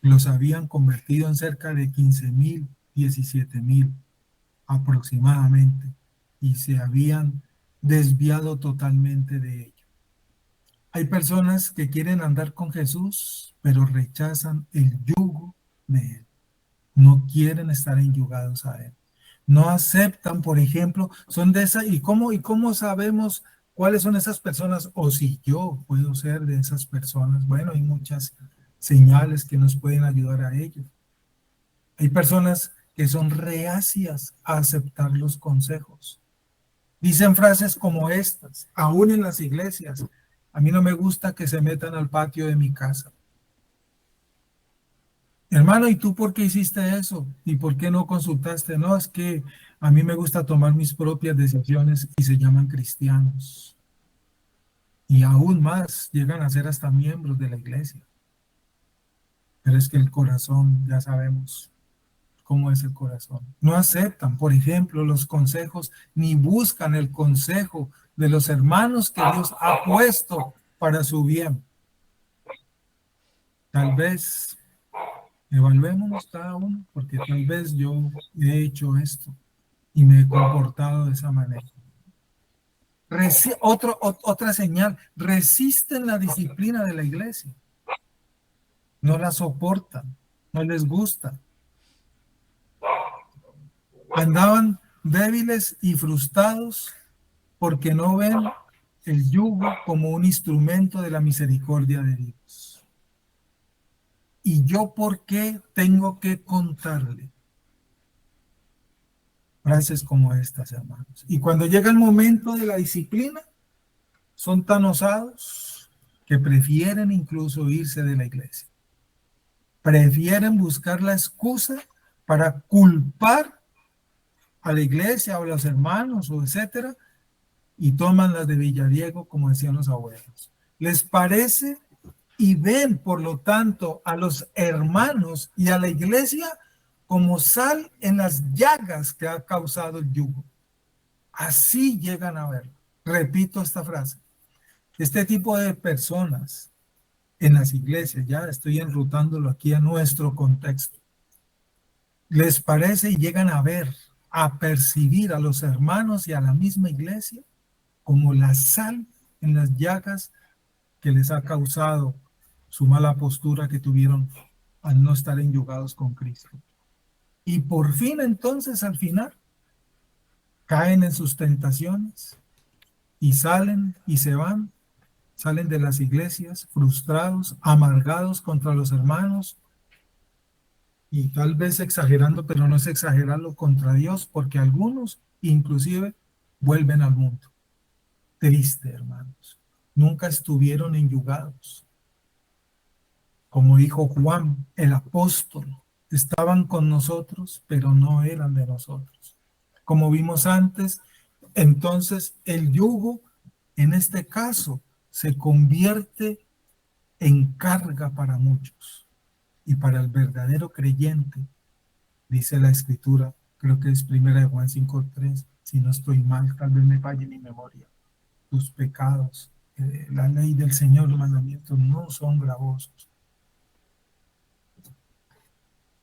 los habían convertido en cerca de 15,000, 17,000 aproximadamente, y se habían desviado totalmente de ello. Hay personas que quieren andar con Jesús, pero rechazan el yugo de él. No quieren estar enyugados a él. No aceptan, por ejemplo, son de esas, ¿y cómo sabemos cuáles son esas personas? O si yo puedo ser de esas personas. Bueno, hay muchas señales que nos pueden ayudar a ello. Hay personas que son reacias a aceptar los consejos. Dicen frases como estas, aún en las iglesias: a mí no me gusta que se metan al patio de mi casa. Hermano, ¿y tú por qué hiciste eso? ¿Y por qué no consultaste? No, es que a mí me gusta tomar mis propias decisiones, y se llaman cristianos. Y aún más, llegan a ser hasta miembros de la iglesia. Pero es que el corazón, ya sabemos, cómo es el corazón. No aceptan, por ejemplo, los consejos, ni buscan el consejo de los hermanos que Dios ha puesto para su bien. Tal vez evaluémonos cada uno, porque tal vez yo he hecho esto y me he comportado de esa manera. Otra señal, resisten la disciplina de la iglesia. No la soportan, no les gusta. Andaban débiles y frustrados porque no ven el yugo como un instrumento de la misericordia de Dios. ¿Y yo por qué tengo que contarle? Frases como estas, hermanos. Y cuando llega el momento de la disciplina, son tan osados que prefieren incluso irse de la iglesia. Prefieren buscar la excusa para culpar a la iglesia o a los hermanos o etcétera, y toman las de Villadiego, como decían los abuelos. Les parece y ven, por lo tanto, a los hermanos y a la iglesia como sal en las llagas que ha causado el yugo. Así llegan a verlo. Repito esta frase. Este tipo de personas en las iglesias, ya estoy enrutándolo aquí a nuestro contexto, les parece y llegan a ver, a percibir a los hermanos y a la misma iglesia como la sal en las llagas que les ha causado su mala postura que tuvieron al no estar enyugados con Cristo. Y por fin entonces al final caen en sus tentaciones y salen y se van, salen de las iglesias frustrados, amargados contra los hermanos y tal vez exagerando, pero no es exagerarlo contra Dios, porque algunos inclusive vuelven al mundo. Triste, hermanos. Nunca estuvieron enyugados. Como dijo Juan, el apóstol, estaban con nosotros, pero no eran de nosotros. Como vimos antes, entonces el yugo, en este caso, se convierte en carga para muchos. Y para el verdadero creyente, dice la Escritura, creo que es 1 Juan 5:3, si no estoy mal, tal vez me falle mi memoria. Tus pecados, la ley del Señor, los mandamientos no son gravosos.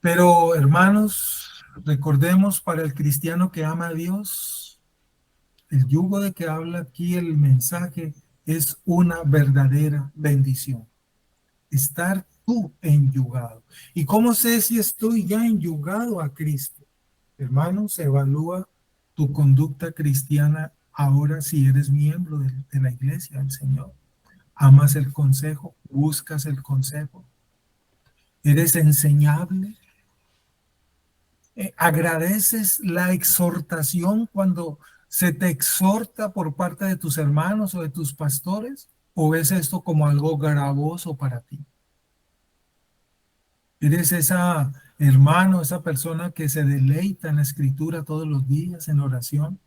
Pero, hermanos, recordemos, para el cristiano que ama a Dios, el yugo de que habla aquí el mensaje es una verdadera bendición. Estar tú enyugado. ¿Y cómo sé si estoy ya enyugado a Cristo? Hermanos, evalúa tu conducta cristiana ahora si eres miembro de la iglesia del Señor. ¿Amas el consejo? ¿Buscas el consejo? ¿Eres enseñable? ¿Agradeces la exhortación cuando se te exhorta por parte de tus hermanos o de tus pastores? ¿O ves esto como algo gravoso para ti? ¿Eres esa hermano, esa persona que se deleita en la escritura todos los días, en oración?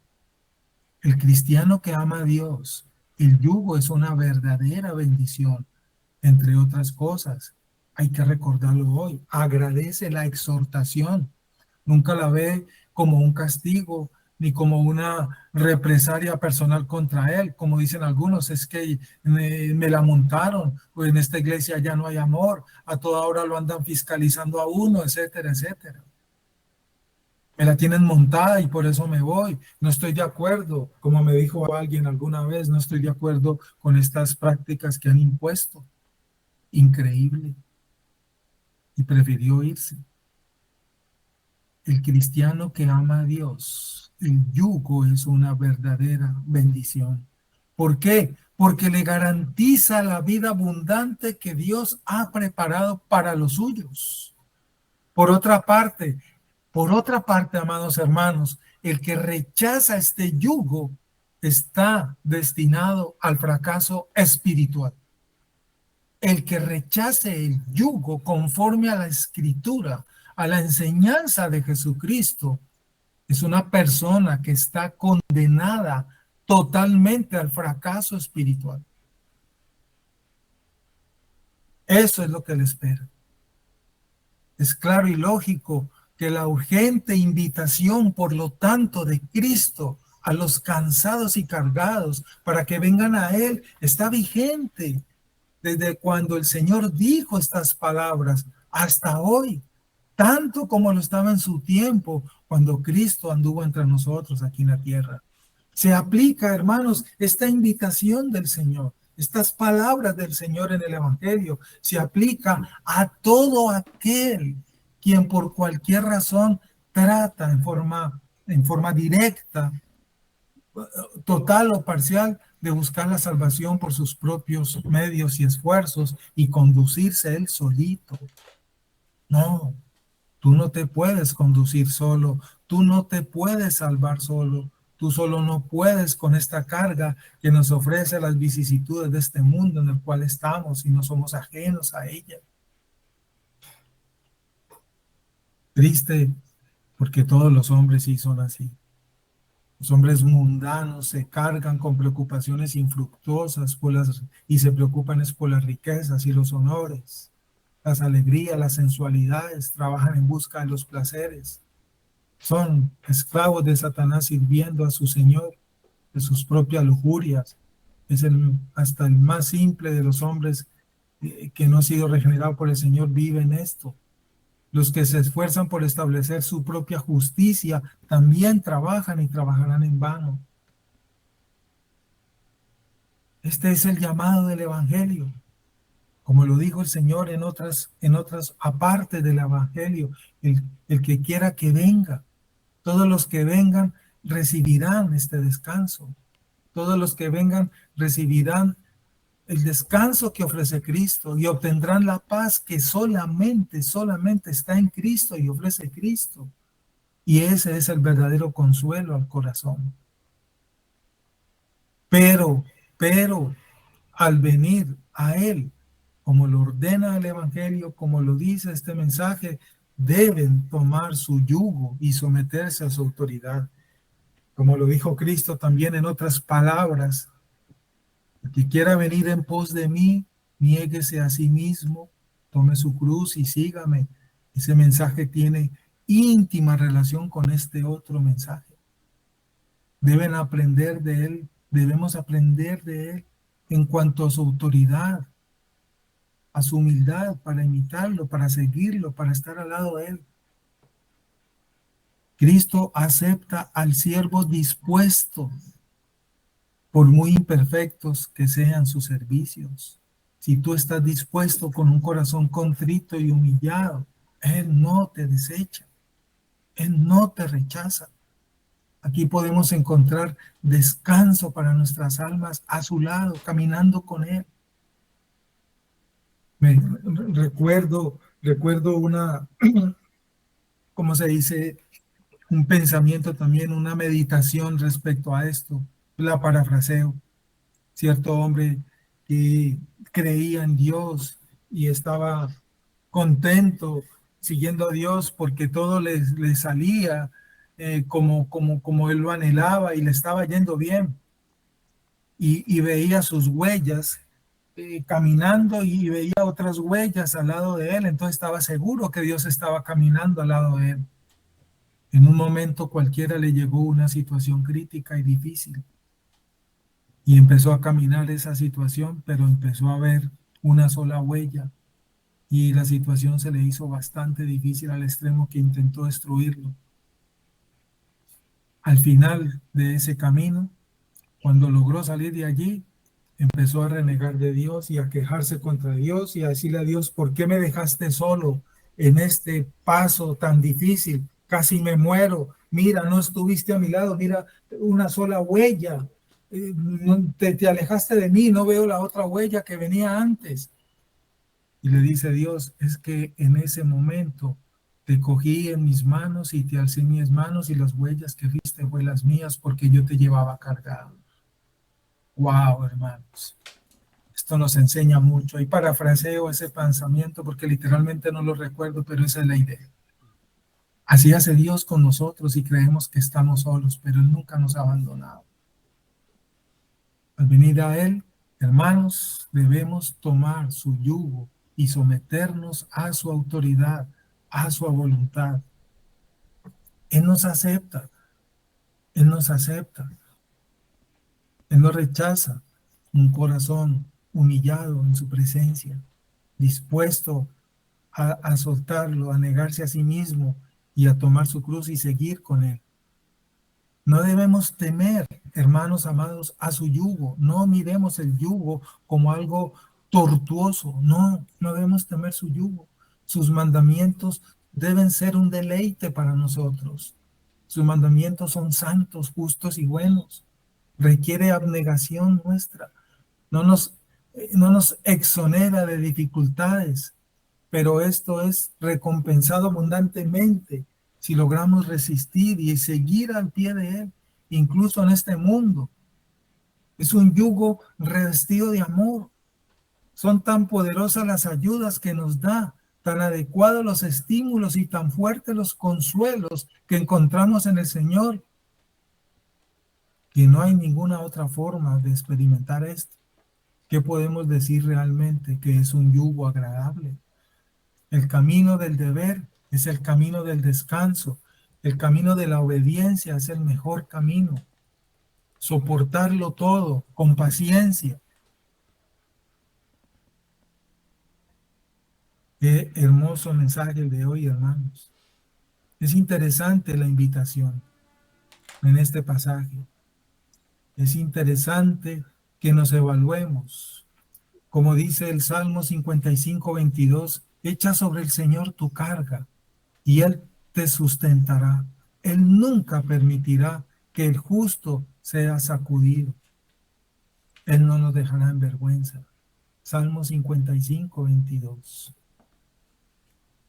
El cristiano que ama a Dios, el yugo es una verdadera bendición, entre otras cosas. Hay que recordarlo hoy. Agradece la exhortación. Nunca la ve como un castigo ni como una represalia personal contra él. Como dicen algunos, es que me la montaron, o en esta iglesia ya no hay amor, a toda hora lo andan fiscalizando a uno, etcétera, etcétera. Me la tienen montada y por eso me voy. No estoy de acuerdo, como me dijo alguien alguna vez, no estoy de acuerdo con estas prácticas que han impuesto. Increíble. Y prefirió irse. El cristiano que ama a Dios, el yugo es una verdadera bendición. ¿Por qué? Porque le garantiza la vida abundante que Dios ha preparado para los suyos. Por otra parte, amados hermanos, el que rechaza este yugo está destinado al fracaso espiritual. El que rechace el yugo conforme a la Escritura, a la enseñanza de Jesucristo, es una persona que está condenada totalmente al fracaso espiritual. Eso es lo que le espera. Es claro y lógico que la urgente invitación, por lo tanto, de Cristo a los cansados y cargados para que vengan a Él está vigente desde cuando el Señor dijo estas palabras hasta hoy, tanto como lo estaba en su tiempo cuando Cristo anduvo entre nosotros aquí en la tierra. Se aplica, hermanos, esta invitación del Señor, estas palabras del Señor en el Evangelio, se aplica a todo aquel quien por cualquier razón trata en forma directa, total o parcial, de buscar la salvación por sus propios medios y esfuerzos y conducirse él solito. No, tú no te puedes conducir solo, tú no te puedes salvar solo, tú solo no puedes con esta carga que nos ofrece las vicisitudes de este mundo en el cual estamos y no somos ajenos a ella. Triste, porque todos los hombres sí son así. Los hombres mundanos se cargan con preocupaciones infructuosas y se preocupan es por las riquezas y los honores, las alegrías, las sensualidades, trabajan en busca de los placeres. Son esclavos de Satanás sirviendo a su Señor, de sus propias lujurias. Hasta el más simple de los hombres que no ha sido regenerado por el Señor vive en esto. Los que se esfuerzan por establecer su propia justicia también trabajan y trabajarán en vano. Este es el llamado del Evangelio. Como lo dijo el Señor en otras aparte del Evangelio, el que quiera que venga. Todos los que vengan recibirán este descanso. Todos los que vengan recibirán el descanso que ofrece Cristo y obtendrán la paz que solamente está en Cristo y ofrece Cristo. Y ese es el verdadero consuelo al corazón. Pero, al venir a Él, como lo ordena el Evangelio, como lo dice este mensaje, deben tomar su yugo y someterse a su autoridad. Como lo dijo Cristo también en otras palabras, el que quiera venir en pos de mí, niéguese a sí mismo, tome su cruz y sígame. Ese mensaje tiene íntima relación con este otro mensaje. Deben aprender de él, debemos aprender de él en cuanto a su autoridad, a su humildad, para imitarlo, para seguirlo, para estar al lado de él. Cristo acepta al siervo dispuesto, por muy imperfectos que sean sus servicios. Si tú estás dispuesto con un corazón contrito y humillado, Él no te desecha, Él no te rechaza. Aquí podemos encontrar descanso para nuestras almas a su lado, caminando con Él. Recuerdo una, ¿cómo se dice? Un pensamiento también, una meditación respecto a esto. La parafraseo. Cierto hombre que creía en Dios y estaba contento siguiendo a Dios porque todo le salía como él lo anhelaba y le estaba yendo bien. Y veía sus huellas caminando y veía otras huellas al lado de él, entonces estaba seguro que Dios estaba caminando al lado de él. En un momento cualquiera le llegó una situación crítica y difícil. Y empezó a caminar esa situación, pero empezó a ver una sola huella. Y la situación se le hizo bastante difícil al extremo que intentó destruirlo. Al final de ese camino, cuando logró salir de allí, empezó a renegar de Dios y a quejarse contra Dios y a decirle a Dios, ¿por qué me dejaste solo en este paso tan difícil? Casi me muero. Mira, no estuviste a mi lado. Mira, una sola huella. Te alejaste de mí, no veo la otra huella que venía antes. Y le dice Dios, es que en ese momento te cogí en mis manos y te alcé en mis manos y las huellas que viste fue las mías porque yo te llevaba cargado. Wow, hermanos. Esto nos enseña mucho. Y parafraseo ese pensamiento porque literalmente no lo recuerdo, pero esa es la idea. Así hace Dios con nosotros y creemos que estamos solos, pero Él nunca nos ha abandonado. Al venir a Él, hermanos, debemos tomar su yugo y someternos a su autoridad, a su voluntad. Él nos acepta, Él nos acepta, Él no rechaza un corazón humillado en su presencia, dispuesto a soltarlo, a negarse a sí mismo y a tomar su cruz y seguir con Él. No debemos temer, hermanos amados, a su yugo. No miremos el yugo como algo tortuoso. No, no debemos temer su yugo. Sus mandamientos deben ser un deleite para nosotros. Sus mandamientos son santos, justos y buenos. Requiere abnegación nuestra. No nos exonera de dificultades, pero esto es recompensado abundantemente si logramos resistir y seguir al pie de Él, incluso en este mundo. Es un yugo revestido de amor. Son tan poderosas las ayudas que nos da, tan adecuados los estímulos y tan fuertes los consuelos que encontramos en el Señor, que no hay ninguna otra forma de experimentar esto. ¿Qué podemos decir realmente? Que es un yugo agradable. El camino del deber es el camino del descanso. El camino de la obediencia es el mejor camino. Soportarlo todo con paciencia. Qué hermoso mensaje el de hoy, hermanos. Es interesante la invitación en este pasaje. Es interesante que nos evaluemos. Como dice el Salmo 55:22, echa sobre el Señor tu carga y Él te sustentará. Él nunca permitirá que el justo sea sacudido. Él no nos dejará en vergüenza. Salmo 55:22.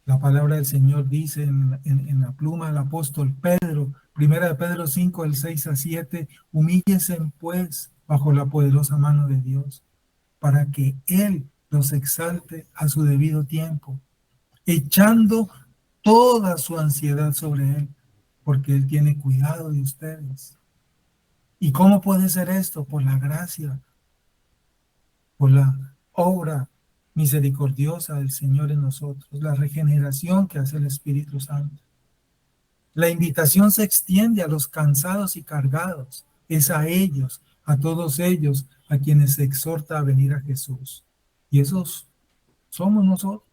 La palabra del Señor dice en la pluma del apóstol Pedro, primera de Pedro 5, del 6 al 7, humíllense pues bajo la poderosa mano de Dios, para que Él los exalte a su debido tiempo, echando toda su ansiedad sobre Él, porque Él tiene cuidado de ustedes. ¿Y cómo puede ser esto? Por la gracia, por la obra misericordiosa del Señor en nosotros, la regeneración que hace el Espíritu Santo. La invitación se extiende a los cansados y cargados, es a ellos, a todos ellos, a quienes se exhorta a venir a Jesús. Y esos somos nosotros.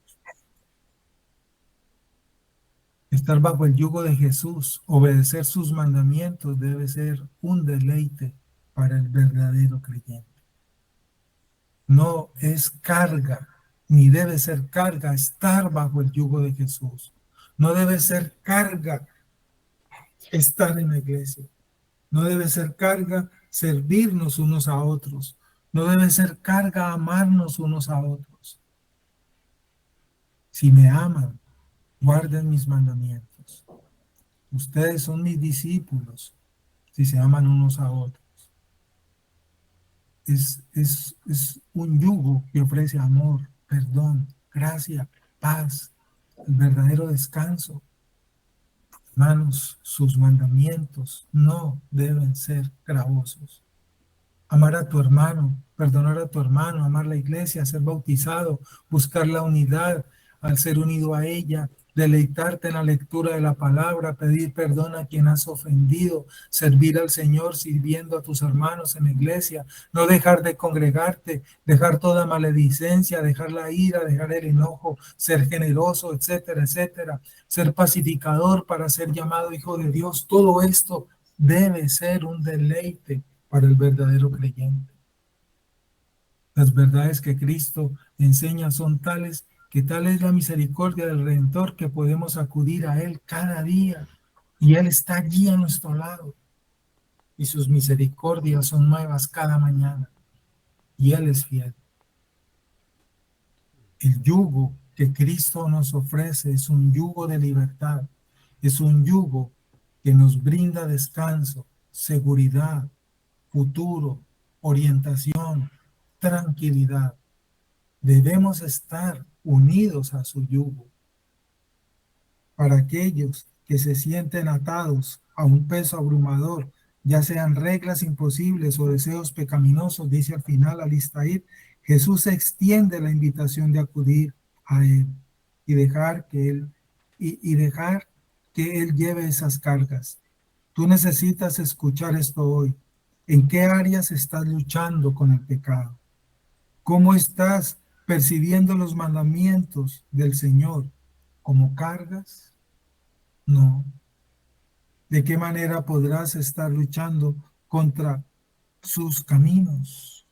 Estar bajo el yugo de Jesús, obedecer sus mandamientos debe ser un deleite para el verdadero creyente. No es carga, ni debe ser carga estar bajo el yugo de Jesús. No debe ser carga estar en la iglesia. No debe ser carga servirnos unos a otros. No debe ser carga amarnos unos a otros. Si me aman, guarden mis mandamientos. Ustedes son mis discípulos si se aman unos a otros. Es un yugo que ofrece amor, perdón, gracia, paz, el verdadero descanso. Hermanos, sus mandamientos no deben ser gravosos. Amar a tu hermano, perdonar a tu hermano, amar la iglesia, ser bautizado, buscar la unidad al ser unido a ella, deleitarte en la lectura de la palabra, pedir perdón a quien has ofendido, servir al Señor sirviendo a tus hermanos en la iglesia, no dejar de congregarte, dejar toda maledicencia, dejar la ira, dejar el enojo, ser generoso, etcétera, etcétera, ser pacificador para ser llamado hijo de Dios. Todo esto debe ser un deleite para el verdadero creyente. Las verdades que Cristo enseña son tales que tal es la misericordia del Redentor que podemos acudir a Él cada día y Él está allí a nuestro lado y sus misericordias son nuevas cada mañana y Él es fiel. El yugo que Cristo nos ofrece es un yugo de libertad, es un yugo que nos brinda descanso, seguridad, futuro, orientación, tranquilidad. Debemos estar unidos a su yugo. Para aquellos que se sienten atados a un peso abrumador, ya sean reglas imposibles o deseos pecaminosos, dice al final Alistair, Jesús extiende la invitación de acudir a Él y dejar que que Él lleve esas cargas. Tú necesitas escuchar esto hoy. ¿En qué áreas estás luchando con el pecado? ¿Cómo estás percibiendo los mandamientos del Señor? ¿Como cargas? No. ¿De qué manera podrás estar luchando contra sus caminos?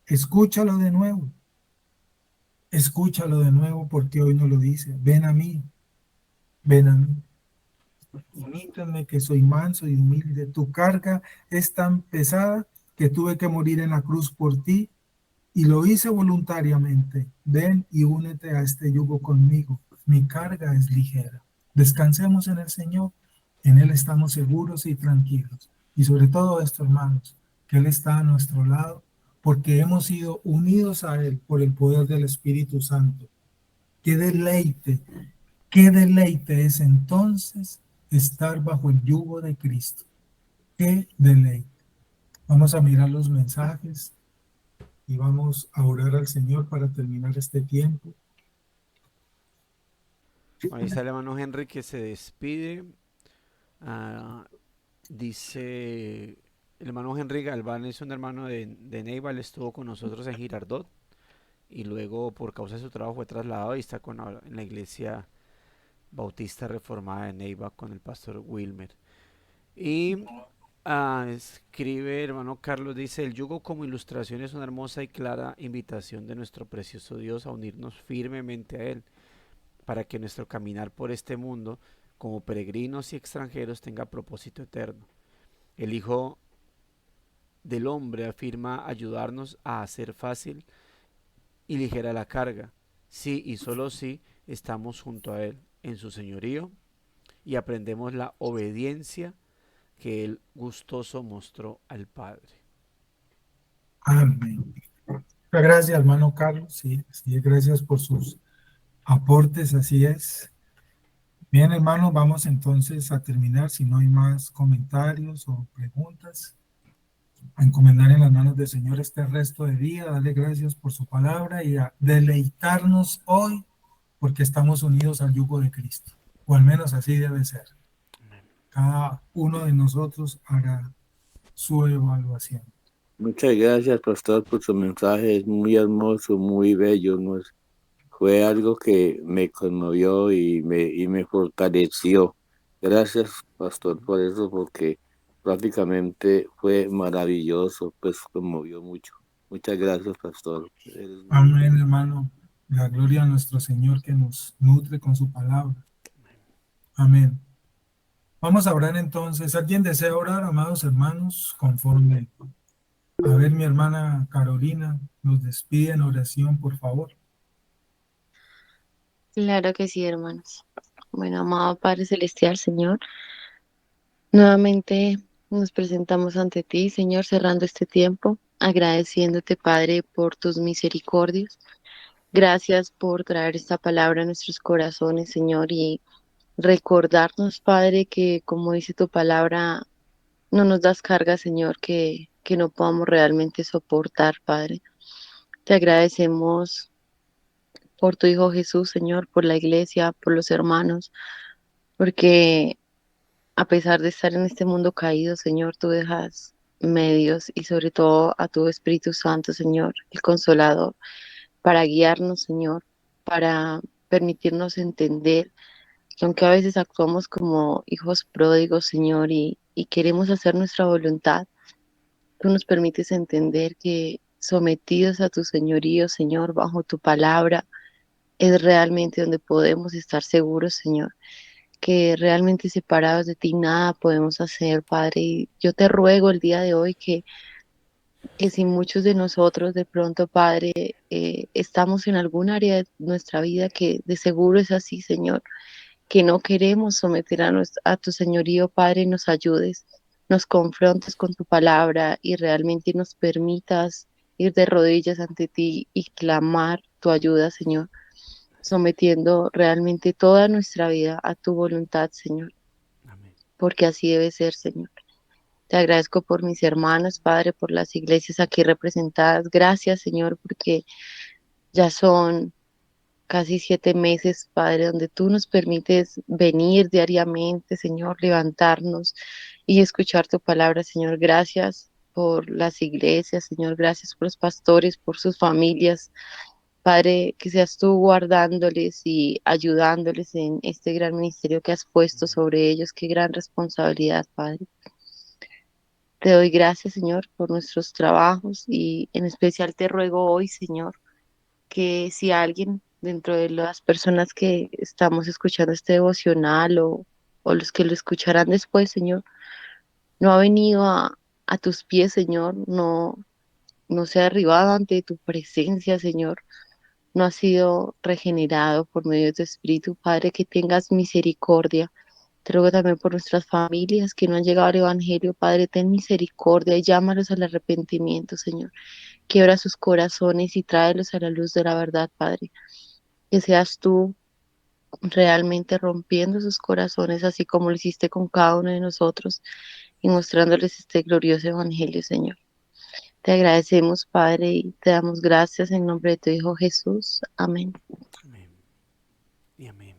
Escúchalo de nuevo. Escúchalo de nuevo porque hoy nos lo dice. Ven a mí, ven a mí. Imítenme que soy manso y humilde. Tu carga es tan pesada que tuve que morir en la cruz por ti y lo hice voluntariamente. Ven y únete a este yugo conmigo. Mi carga es ligera. Descansemos en el Señor. En Él estamos seguros y tranquilos. Y sobre todo esto, hermanos, que Él está a nuestro lado porque hemos sido unidos a Él por el poder del Espíritu Santo. Qué deleite es entonces estar bajo el yugo de Cristo. Qué deleite. Vamos a mirar los mensajes y vamos a orar al Señor para terminar este tiempo. Ahí está el hermano Henry que se despide. Dice el hermano Henry Galván, es un hermano de Neiva, él estuvo con nosotros en Girardot y luego por causa de su trabajo fue trasladado y está en la iglesia Bautista Reformada de Neiva con el pastor Wilmer. Y escribe hermano Carlos, dice: el yugo como ilustración es una hermosa y clara invitación de nuestro precioso Dios a unirnos firmemente a Él, para que nuestro caminar por este mundo como peregrinos y extranjeros tenga propósito eterno. El Hijo del Hombre afirma ayudarnos a hacer fácil y ligera la carga, si y solo si estamos junto a Él en su señorío y aprendemos la obediencia que Él gustoso mostró al Padre. Amén. Muchas gracias, hermano Carlos. Sí, sí, gracias por sus aportes, así es. Bien, hermano, vamos entonces a terminar. Si no hay más comentarios o preguntas, a encomendar en las manos del Señor este resto de día, darle gracias por su palabra y a deleitarnos hoy porque estamos unidos al yugo de Cristo, o al menos así debe ser. Cada uno de nosotros hará su evaluación. Muchas gracias, pastor, por su mensaje. Es muy hermoso, muy bello. Fue algo que me conmovió y me fortaleció. Gracias, pastor, por eso, porque prácticamente fue maravilloso, pues conmovió mucho. Muchas gracias, pastor. Amén, hermano. La gloria a nuestro Señor que nos nutre con su palabra. Amén. Vamos a orar entonces. ¿Alguien desea orar, amados hermanos? Conforme. A ver, mi hermana Carolina nos despide en oración, por favor. Claro que sí, hermanos. Bueno, amado Padre Celestial, Señor, nuevamente nos presentamos ante ti, Señor, cerrando este tiempo, agradeciéndote, Padre, por tus misericordias. Gracias por traer esta palabra a nuestros corazones, Señor, y recordarnos, Padre, que como dice tu palabra, no nos das carga, Señor, que no podamos realmente soportar, Padre. Te agradecemos por tu Hijo Jesús, Señor, por la iglesia, por los hermanos, porque a pesar de estar en este mundo caído, Señor, tú dejas medios y sobre todo a tu Espíritu Santo, Señor, el Consolador, para guiarnos, Señor, para permitirnos entender que aunque a veces actuamos como hijos pródigos, Señor, y queremos hacer nuestra voluntad, tú nos permites entender que sometidos a tu señorío, Señor, bajo tu palabra, es realmente donde podemos estar seguros, Señor, que realmente separados de ti nada podemos hacer, Padre. Y yo te ruego el día de hoy que si muchos de nosotros de pronto, Padre, estamos en algún área de nuestra vida que de seguro es así, Señor, que no queremos someter a tu señorío, Padre, nos ayudes, nos confrontes con tu palabra y realmente nos permitas ir de rodillas ante ti y clamar tu ayuda, Señor, sometiendo realmente toda nuestra vida a tu voluntad, Señor, Amén. porque así debe ser, Señor. Te agradezco por mis hermanos, Padre, por las iglesias aquí representadas. Gracias, Señor, porque ya son casi 7 meses, Padre, donde tú nos permites venir diariamente, Señor, levantarnos y escuchar tu palabra, Señor. Gracias por las iglesias, Señor. Gracias por los pastores, por sus familias. Padre, que seas tú guardándoles y ayudándoles en este gran ministerio que has puesto sobre ellos. Qué gran responsabilidad, Padre. Te doy gracias, Señor, por nuestros trabajos y en especial te ruego hoy, Señor, que si alguien dentro de las personas que estamos escuchando este devocional o los que lo escucharán después, Señor, no ha venido a tus pies, Señor, no se ha arribado ante tu presencia, Señor, no ha sido regenerado por medio de tu Espíritu, Padre, que tengas misericordia. Te ruego también por nuestras familias que no han llegado al Evangelio, Padre, ten misericordia y llámalos al arrepentimiento, Señor. Quiebra sus corazones y tráelos a la luz de la verdad, Padre. Que seas tú realmente rompiendo sus corazones, así como lo hiciste con cada uno de nosotros y mostrándoles este glorioso Evangelio, Señor. Te agradecemos, Padre, y te damos gracias en nombre de tu Hijo Jesús. Amén. Amén. Y amén.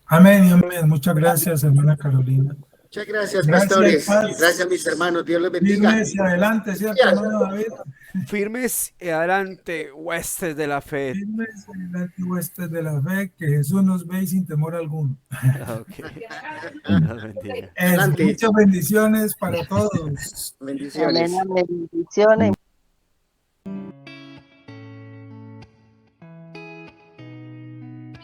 Amén y amén. Muchas gracias, hermana Carolina. Muchas gracias, Gracias, pastores. paz. Gracias, mis hermanos. Dios les bendiga. Firmes y adelante, ¿cierto, hermano David? Firmes y adelante, huestes de la fe. Firmes y adelante, huestes de la fe, que Jesús nos ve y sin temor alguno. Ok. Dios bendiga. Muchas bendiciones para todos. Bendiciones. Amén, amén. Bendiciones.